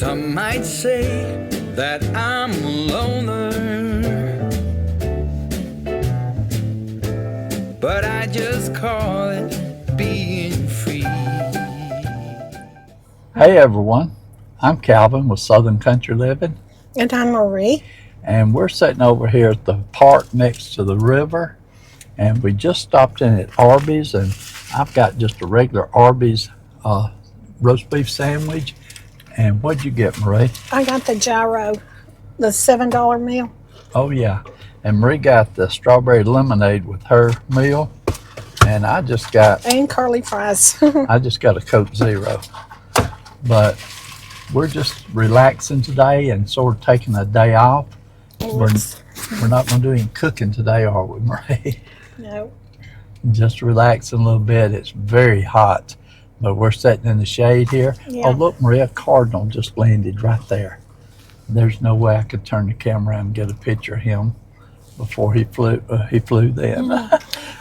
Some might say that I'm a loner, but I just call it being free. Hey everyone, I'm Calvin with Southern Country Living, And I'm Marie. and we're sitting over here at the park next to the river, and we just stopped in at Arby's, and I've got just a regular Arby's roast beef sandwich. And what'd you get, Marie? I got the Gyro, the $7 meal. Oh yeah, and Marie got the strawberry lemonade with her meal, and I just got And curly fries. a Coke Zero. But we're just relaxing today and sort of taking a day off. We're not going to do any cooking today, are we, Marie? No. Just relaxing a little bit. It's very hot, but we're sitting in the shade here. Yeah. Oh, look, Marie, a cardinal just landed right there. There's no way I could turn the camera around and get a picture of him before he flew. He flew then.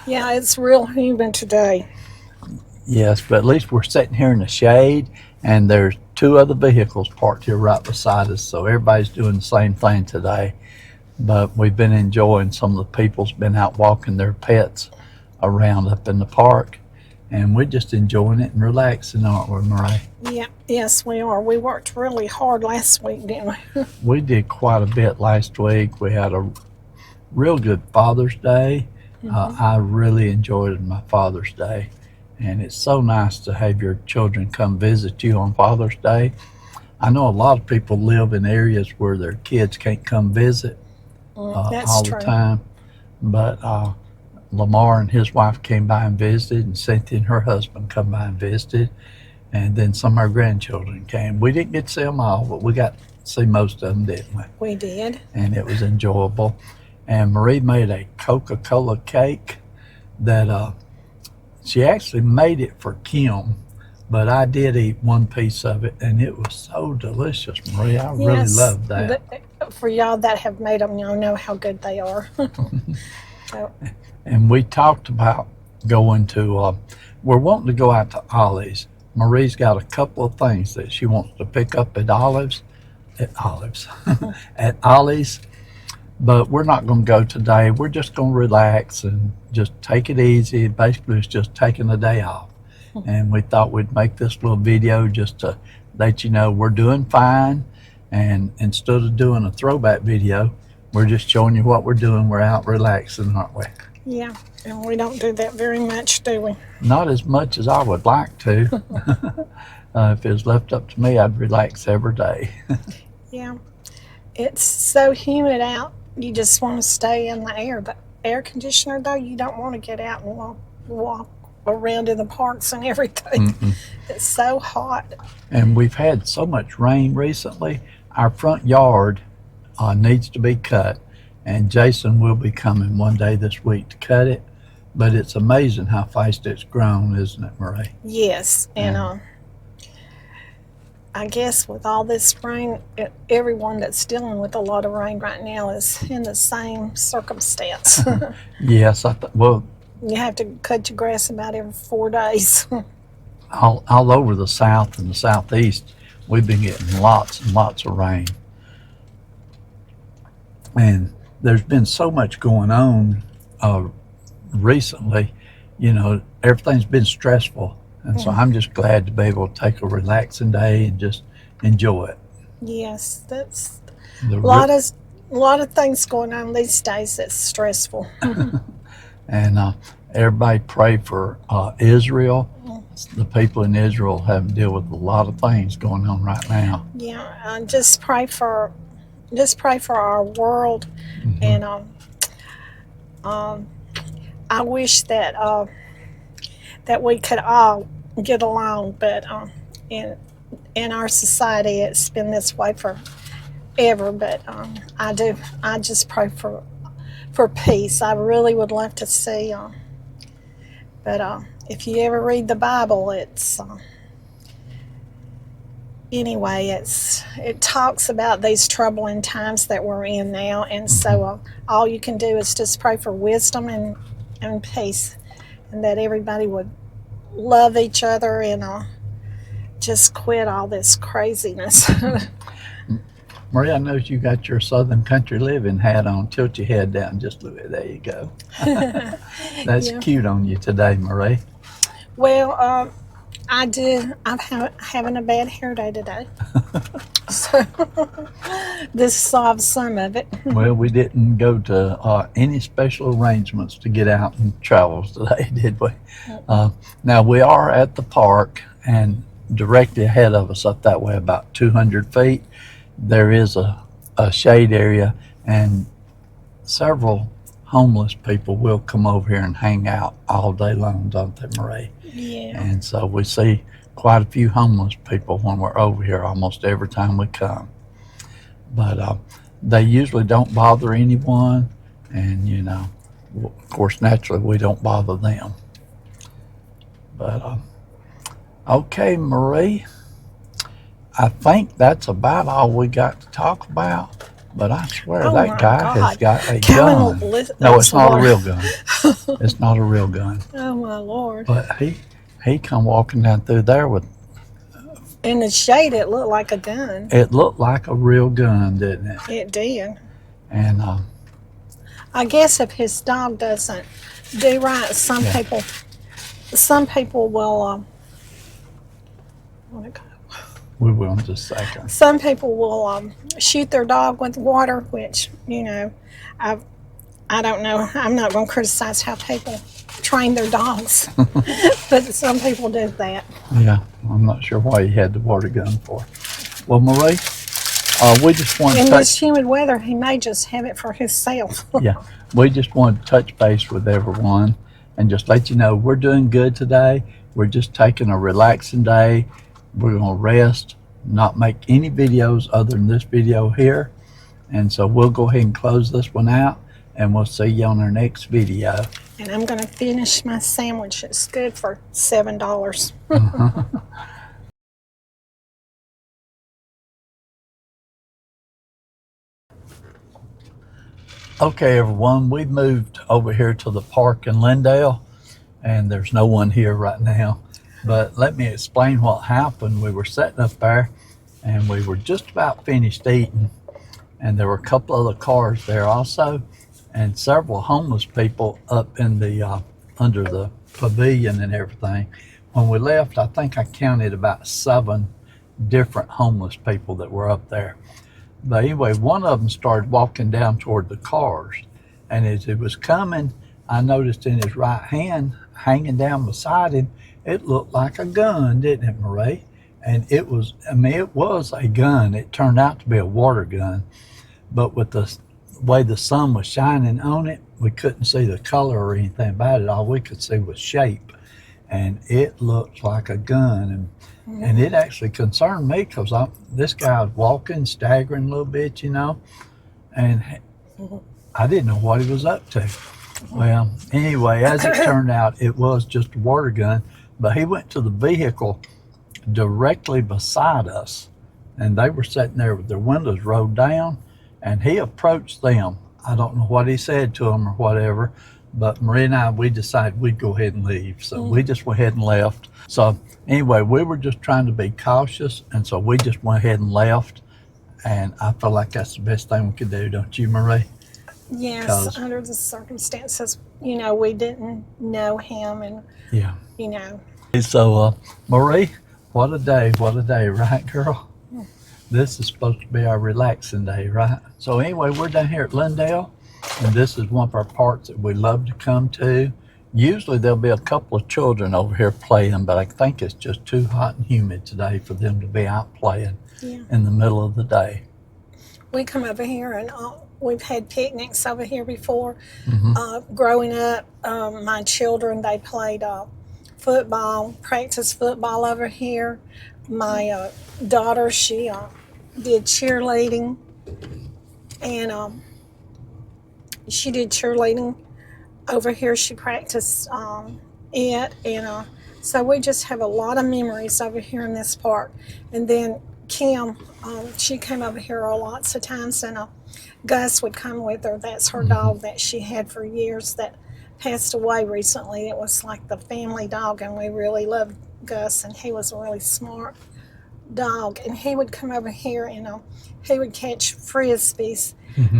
Yeah, it's real humid today. Yes, but at least we're sitting here in the shade, and there's two other vehicles parked here right beside us, so everybody's doing the same thing today. But we've been enjoying, some of the people's been out walking their pets around up in the park, and we're just enjoying it and relaxing, aren't we, Marie? Yeah, yes, we are. We worked really hard last week, didn't we? We did quite a bit last week. We had a real good Father's Day. I really enjoyed my Father's Day, and it's so nice to have your children come visit you on Father's Day. I know a lot of people live in areas where their kids can't come visit That's all true. the time, but Lamar and his wife came by and visited, and Cynthia and her husband come by and visited, and then some of our grandchildren came. We didn't get to see them all, but we got to see most of them, didn't we? We did. And it was enjoyable. And Marie made a Coca-Cola cake that she actually made it for Kim, but I did eat one piece of it, and it was so delicious, Marie. I really Yes, loved that. For y'all that have made them, y'all know how good they are. So, And we talked about going to, we're wanting to go out to Ollie's. Marie's got a couple of things that she wants to pick up at at Ollie's, but we're not going to go today. We're just going to relax and just take it easy. Basically, it's just taking a day off. And we thought we'd make this little video just to let you know we're doing fine. And instead of doing a throwback video, we're just showing you what we're doing. We're out relaxing, aren't we? yeah, and we don't do that very much, do we? Not as much as I would like to. If it was left up to me, I'd relax every day. Yeah. It's so humid out, you just want to stay in the air. The air conditioner, though, you don't want to get out and walk around in the parks and everything. It's so hot. And we've had so much rain recently. Our front yard needs to be cut, and Jason will be coming one day this week to cut it. But it's amazing how fast it's grown, isn't it, Marie? Yes, and I guess with all this rain, everyone that's dealing with a lot of rain right now is in the same circumstance. Yes, well, You have to cut your grass about every 4 days. all over the south and the southeast, we've been getting lots and lots of rain. And there's been so much going on recently, everything's been stressful. And so I'm just glad to be able to take a relaxing day and just enjoy it. Yes, that's The a lot of things going on these days that's stressful. And everybody pray for Israel. The people in Israel have to deal with a lot of things going on right now. Yeah, just pray for our world, and I wish that we could all get along, but in our society it's been this way forever. But I just pray for peace. I really would love to see. But if you ever read the Bible, it's anyway, it talks about these troubling times that we're in now, and so all you can do is just pray for wisdom and peace, and that everybody would love each other and just quit all this craziness. Maria, I noticed you got your Southern Country Living hat on. Tilt your head down just a little bit. There you go. That's Yeah. cute on you today, Marie. Well, I do. I'm having a bad hair day today. So this solves some of it. Well, we didn't go to any special arrangements to get out and travel today, did we? Now, we are at the park, and directly ahead of us up that way, about 200 feet, there is a shade area, and several homeless people will come over here and hang out all day long, don't they, Marie? Yeah. And so we see quite a few homeless people when we're over here almost every time we come. But they usually don't bother anyone, and of course, naturally, we don't bother them. But okay, Marie, I think that's about all we got to talk about. But I swear Oh my that guy has God. got a Kevin, gun. listen, No, I'm it's not a sorry. real gun. It's not a real gun. Oh my Lord. But he come walking down through there with. In the shade, it looked like a gun. It looked like a real gun, didn't it? It did. And I guess if his dog doesn't do right, some Yeah. people will. What it called? we will in just a second. Some people will shoot their dog with water, which I don't know. I'm not going to criticize how people train their dogs, but some people do that. Yeah, I'm not sure why he had the water gun for. Well, Marie, we just want to In touch. this humid weather, he may just have it for himself. Yeah, we just want to touch base with everyone and just let you know we're doing good today. We're just taking a relaxing day. We're going to rest, not make any videos other than this video here. And so we'll go ahead and close this one out, and we'll see you on our next video. And I'm going to finish my sandwich. It's good for $7. Okay, everyone, we've moved over here to the park in Lindale, and there's no one here right now. But let me explain what happened. We were sitting up there, and we were just about finished eating, and there were a couple other cars there also, and several homeless people up in the under the pavilion and everything. When we left, I think I counted about 7 different homeless people that were up there. But anyway, one of them started walking down toward the cars, and as he was coming, I noticed in his right hand, hanging down beside him, it looked like a gun, didn't it, Marie? And it was a gun. It turned out to be a water gun, but with the way the sun was shining on it, we couldn't see the color or anything about it. All we could see was shape, and it looked like a gun. And it actually concerned me because this guy was walking, staggering a little bit, and I didn't know what he was up to. Well, anyway, as it turned out, it was just a water gun, but he went to the vehicle directly beside us, and they were sitting there with their windows rolled down, and he approached them. I don't know what he said to them or whatever, but Marie and I, we decided we'd go ahead and leave. So we just went ahead and left. So anyway, we were just trying to be cautious, and so we just went ahead and left. And I feel like that's the best thing we could do, don't you, Marie? Yes, under the circumstances, we didn't know him, and Yeah. you know. So, Marie, what a day, right, girl? This is supposed to be our relaxing day, right? So anyway, we're down here at Lindale, and this is one of our parks that we love to come to. Usually there'll be a couple of children over here playing, but I think it's just too hot and humid today for them to be out playing in the middle of the day. We come over here, and we've had picnics over here before. Growing up, my children, they played football, practiced football over here. My daughter, she did cheerleading, and she did cheerleading over here. She practiced it, and so we just have a lot of memories over here in this park. And then Kim, she came over here lots of times, and Gus would come with her. That's her dog that she had for years that passed away recently. It was like the family dog, and we really loved Gus, and he was really smart. dog, and he would come over here and he would catch frisbees,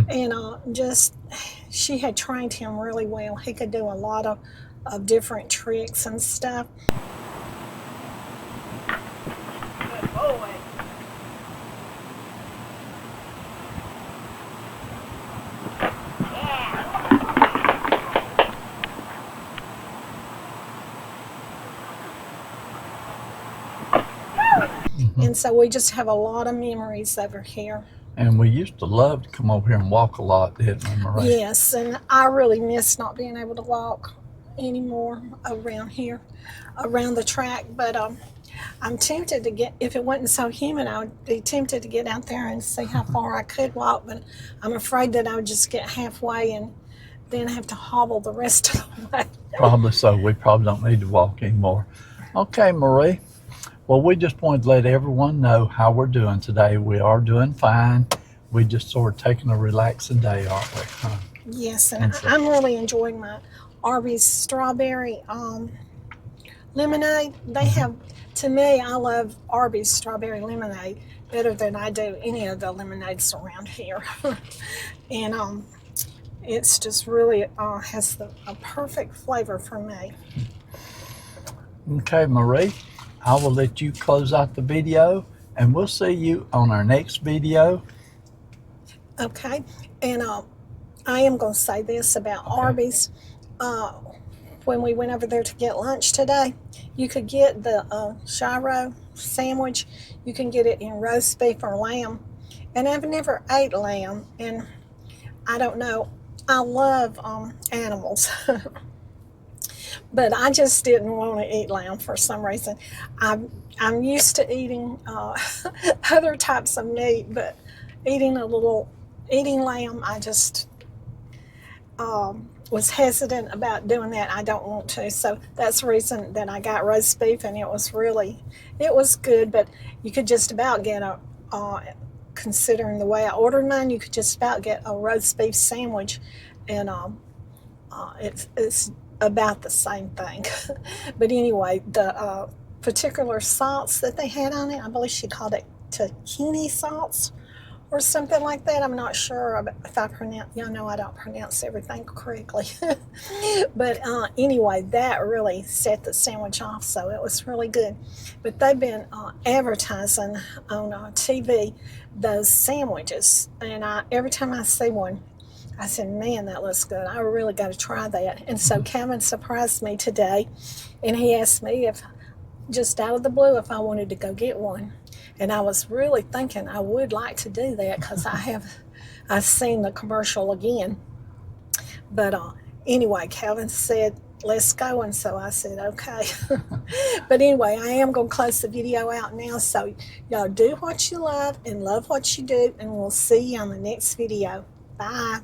and just she had trained him really well. He could do a lot of different tricks and stuff. Good boy. And so we just have a lot of memories over here. And we used to love to come over here and walk a lot, didn't we, Marie? Yes, and I really miss not being able to walk anymore around here, around the track. But I'm tempted to get, if it wasn't so humid, I would be tempted to get out there and see how far I could walk. But I'm afraid that I would just get halfway and then have to hobble the rest of the way. Probably so. We probably don't need to walk anymore. Okay, Marie. Well, we just wanted to let everyone know how we're doing today. We are doing fine. We just sort of taking a relaxing day, aren't we? Huh? Yes, and I'm really enjoying my Arby's strawberry lemonade. They have, to me, I love Arby's strawberry lemonade better than I do any of the lemonades around here. And it's just really has a perfect flavor for me. Okay, Marie. I will let you close out the video, and we'll see you on our next video. Okay, and I am going to say this about Arby's. When we went over there to get lunch today, you could get the Gyro sandwich. You can get it in roast beef or lamb. And I've never ate lamb, and I don't know. I love animals. But I just didn't want to eat lamb for some reason. I'm used to eating other types of meat, but eating lamb, I just was hesitant about doing that. I don't want to. So that's the reason that I got roast beef, and it was good, but you could just about get considering the way I ordered mine, you could just about get a roast beef sandwich, and it's about the same thing. But anyway, the particular sauce that they had on it, I believe she called it tahini sauce or something like that. I'm not sure if I pronounce, y'all know I don't pronounce everything correctly. But anyway, that really set the sandwich off, so it was really good. But they've been advertising on TV those sandwiches, and every time I see one, I said, man, that looks good. I really got to try that. And so Kevin surprised me today, and he asked me if, just out of the blue, if I wanted to go get one. And I was really thinking I would like to do that because I've seen the commercial again. But anyway, Calvin said, let's go. And so I said, okay. But anyway, I am going to close the video out now. So y'all do what you love and love what you do. And we'll see you on the next video. Bye.